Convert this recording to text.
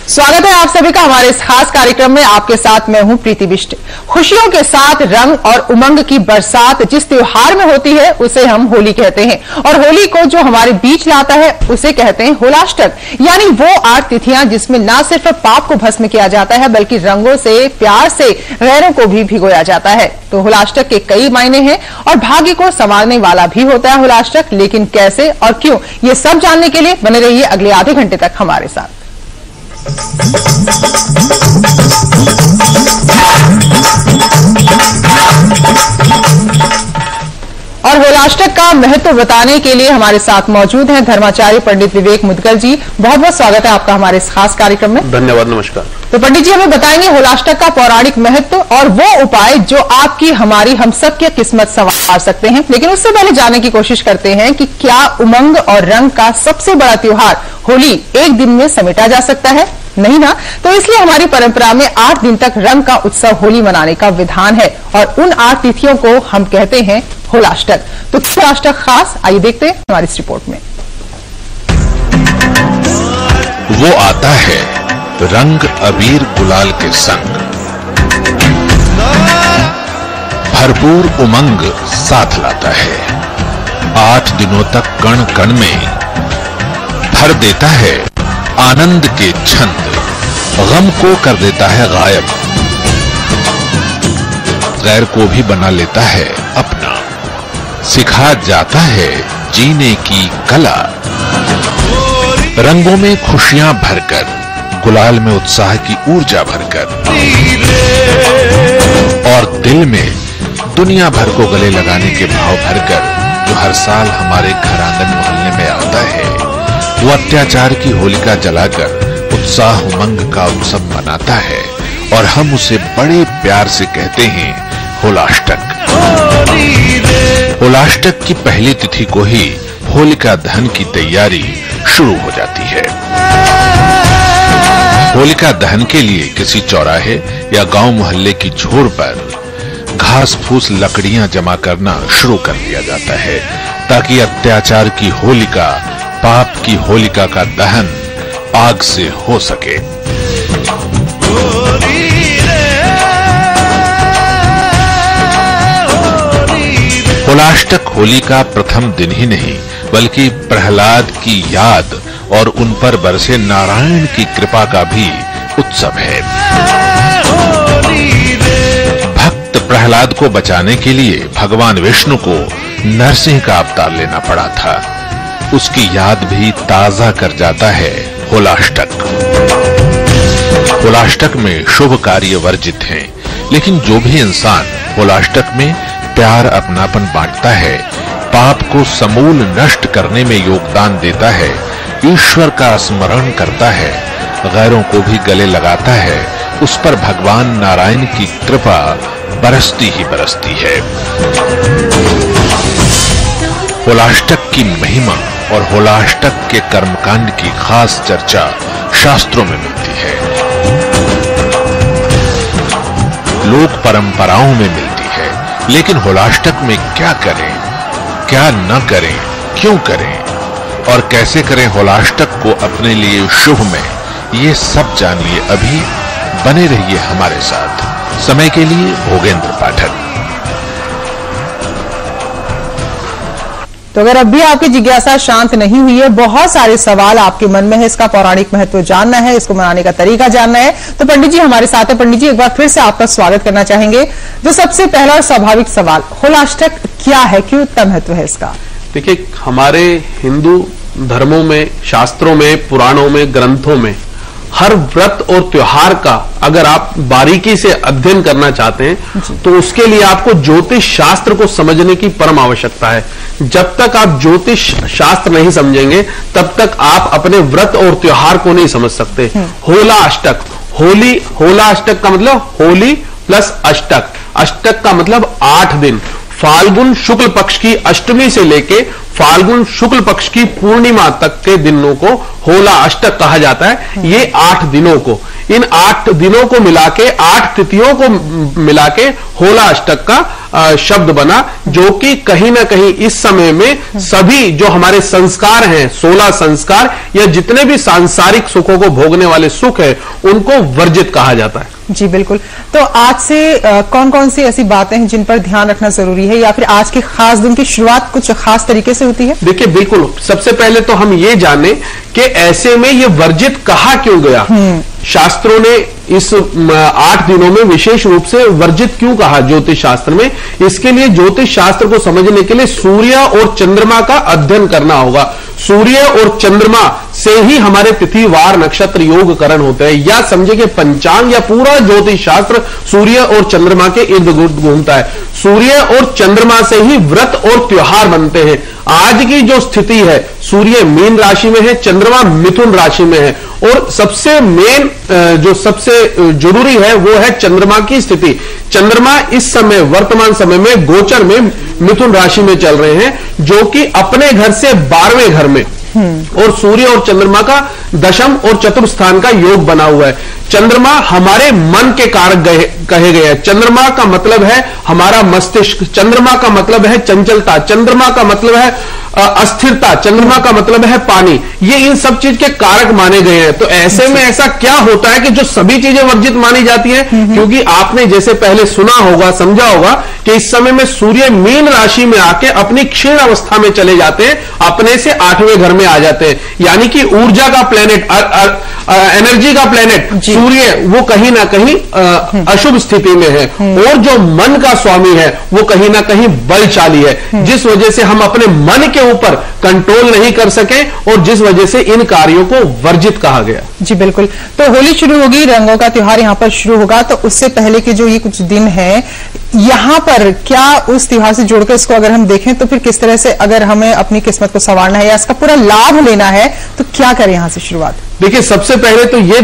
स्वागत है आप सभी का हमारे इस खास कार्यक्रम में। आपके साथ मैं हूं प्रीति बिष्ट। खुशियों के साथ रंग और उमंग की बरसात जिस त्योहार में होती है उसे हम होली कहते हैं, और होली को जो हमारे बीच लाता है उसे कहते हैं होलाष्टक, यानी वो 8 तिथियां जिसमें न सिर्फ पाप को भस्म किया जाता है बल्कि रंगों से, प्यार से गैरों को भी भिगोया जाता है। तो होलाष्टक के कई मायने हैं और भाग्य को संवारने वाला भी होता है होलाष्टक, लेकिन कैसे और क्यों, ये सब जानने के लिए बने रहिए अगले आधे घंटे तक हमारे साथ। और होलाष्टक का महत्व बताने के लिए हमारे साथ मौजूद हैं धर्माचार्य पंडित विवेक मुदगल जी। बहुत बहुत स्वागत है आपका हमारे इस खास कार्यक्रम में। धन्यवाद, नमस्कार। तो पंडित जी हमें बताएंगे होलाष्टक का पौराणिक महत्व और वो उपाय जो आपकी, हमारी, हम सब की किस्मत संवार सकते हैं। लेकिन उससे पहले जानने की कोशिश करते हैं कि क्या उमंग और रंग का सबसे बड़ा त्योहार होली एक दिन में समेटा जा सकता है? नहीं ना। तो इसलिए हमारी परंपरा में 8 दिन तक रंग का उत्सव होली मनाने का विधान है और उन 8 तिथियों को हम कहते हैं होलाष्टक। तो होलाष्टक खास, आइए देखते हैं हमारी इस रिपोर्ट में। वो आता है रंग अबीर गुलाल के संग, भरपूर उमंग साथ लाता है। 8 दिनों तक कण कण में भर देता है आनंद के छंद, गम को कर देता है गायब, गैर को भी बना लेता है अपना, सिखा जाता है जीने की कला। रंगों में खुशियां भरकर, गुलाल में उत्साह की ऊर्जा भरकर और दिल में दुनिया भर को गले लगाने के भाव भरकर जो हर साल हमारे घर आंगन मोहल्ले में आता है, वो अत्याचार की होलिका जलाकर उत्साह उमंग का उत्सव मनाता है और हम उसे बड़े प्यार से कहते हैं होलाष्टक। होलाष्टक की पहली तिथि को ही होलिका दहन की तैयारी शुरू हो जाती है। होलिका दहन के लिए किसी चौराहे या गांव मोहल्ले की छोर पर घास फूस लकड़ियां जमा करना शुरू कर दिया जाता है ताकि अत्याचार की होलिका, पाप की होलिका का दहन आग से हो सके। होलाष्टक होली का प्रथम दिन ही नहीं बल्कि प्रहलाद की याद और उन पर बरसे नारायण की कृपा का भी उत्सव है। भक्त प्रहलाद को बचाने के लिए भगवान विष्णु को नरसिंह का अवतार लेना पड़ा था, उसकी याद भी ताजा कर जाता है होलाष्टक। होलाष्टक में शुभ कार्य वर्जित हैं, लेकिन जो भी इंसान होलाष्टक में प्यार अपनापन बांटता है, पाप को समूल नष्ट करने में योगदान देता है, ईश्वर का स्मरण करता है, गैरों को भी गले लगाता है, उस पर भगवान नारायण की कृपा बरसती ही बरसती है। होलाष्टक की महिमा और होलाष्टक के कर्मकांड की खास चर्चा शास्त्रों में मिलती है, लोक परंपराओं में मिलती है। लेकिन होलाष्टक में क्या करें, क्या न करें, क्यों करें और कैसे करें होलाष्टक को अपने लिए शुभ में, ये सब जानिए। अभी बने रहिए हमारे साथ। समय के लिए भोगेंद्र पाठक। तो अगर अब भी आपकी जिज्ञासा शांत नहीं हुई है, बहुत सारे सवाल आपके मन में है, इसका पौराणिक महत्व जानना है, इसको मनाने का तरीका जानना है, तो पंडित जी हमारे साथ है। पंडित जी एक बार फिर से आपका स्वागत करना चाहेंगे। जो सबसे पहला और स्वाभाविक सवाल, होलाष्टक क्या है, क्यों इतना महत्व है इसका? देखिए, हमारे हिंदू धर्मों में, शास्त्रों में, पुराणों में, ग्रंथों में हर व्रत और त्योहार का अगर आप बारीकी से अध्ययन करना चाहते हैं तो उसके लिए आपको ज्योतिष शास्त्र को समझने की परम आवश्यकता है। जब तक आप ज्योतिष शास्त्र नहीं समझेंगे तब तक आप अपने व्रत और त्योहार को नहीं समझ सकते। होलाष्टक, होली, होलाष्टक का मतलब होली प्लस अष्टक, अष्टक का मतलब 8 दिन। फाल्गुन शुक्ल पक्ष की अष्टमी से लेके फाल्गुन शुक्ल पक्ष की पूर्णिमा तक के दिनों को होला अष्टक कहा जाता है। ये 8 दिनों को, इन 8 दिनों को मिला के, 8 तिथियों को मिला के होला अष्टक का शब्द बना, जो कि कहीं ना कहीं इस समय में सभी जो हमारे संस्कार हैं, 16 संस्कार या जितने भी सांसारिक सुखों को भोगने वाले सुख है, उनको वर्जित कहा जाता है। जी बिल्कुल। तो आज से कौन कौन सी ऐसी बातें हैं जिन पर ध्यान रखना जरूरी है, या फिर आज के खास दिन की शुरुआत कुछ खास तरीके से होती है? देखिए, बिल्कुल, सबसे पहले तो हम ये जाने कि ऐसे में ये वर्जित कहा क्यों गया। शास्त्रों ने इस 8 दिनों में विशेष रूप से वर्जित क्यों कहा ज्योतिष शास्त्र में? इसके लिए ज्योतिष शास्त्र को समझने के लिए सूर्य और चंद्रमा का अध्ययन करना होगा। सूर्य और चंद्रमा से ही हमारे तिथि वार नक्षत्र योग करण होते हैं, या समझे कि पंचांग या पूरा ज्योतिष शास्त्र सूर्य और चंद्रमा के इर्द गिर्द घूमता है। सूर्य और चंद्रमा से ही व्रत और त्योहार बनते हैं। आज की जो स्थिति है, सूर्य मीन राशि में है, चंद्रमा मिथुन राशि में है, और सबसे मेन जो सबसे जरूरी है वो है चंद्रमा की स्थिति। चंद्रमा इस समय वर्तमान समय में गोचर में मिथुन राशि में चल रहे हैं, जो कि अपने घर से 12वें घर में, और सूर्य और चंद्रमा का दशम और चतुर्थ स्थान का योग बना हुआ है। चंद्रमा हमारे मन के कारक कहे गए हैं। चंद्रमा का मतलब है हमारा मस्तिष्क, चंद्रमा का मतलब है चंचलता, चंद्रमा का मतलब है अस्थिरता, चंद्रमा का मतलब है पानी। ये इन सब चीज के कारक माने गए हैं। तो ऐसे में ऐसा क्या होता है कि जो सभी चीजें वर्जित मानी जाती हैं, क्योंकि आपने जैसे पहले सुना होगा, समझा होगा कि इस समय में सूर्य मीन राशि में आके अपनी क्षीण अवस्था में चले जाते हैं, अपने से 8वें घर में आ जाते हैं। यानी कि ऊर्जा का प्लेनेट, एनर्जी का प्लेनेट सूर्य, वो कहीं ना कहीं अशुभ स्थिति में है, और जो मन का स्वामी है वो कहीं ना कहीं बलशाली है, जिस वजह से हम अपने मन के ऊपर कंट्रोल नहीं कर सके, और जिस वजह से इन कार्यों को वर्जित कहा गया। जी बिल्कुल। तो होली शुरू होगी, रंगों का त्योहार यहाँ पर शुरू होगा, तो उससे पहले के जो ये कुछ दिन है, यहाँ पर क्या उस त्योहार से जोड़कर इसको अगर हम देखें तो फिर किस तरह से अगर हमें अपनी किस्मत को संवारना है या इसका पूरा लाभ लेना है तो क्या करें यहाँ से शुरुआत? देखिए, सबसे पहले तो ये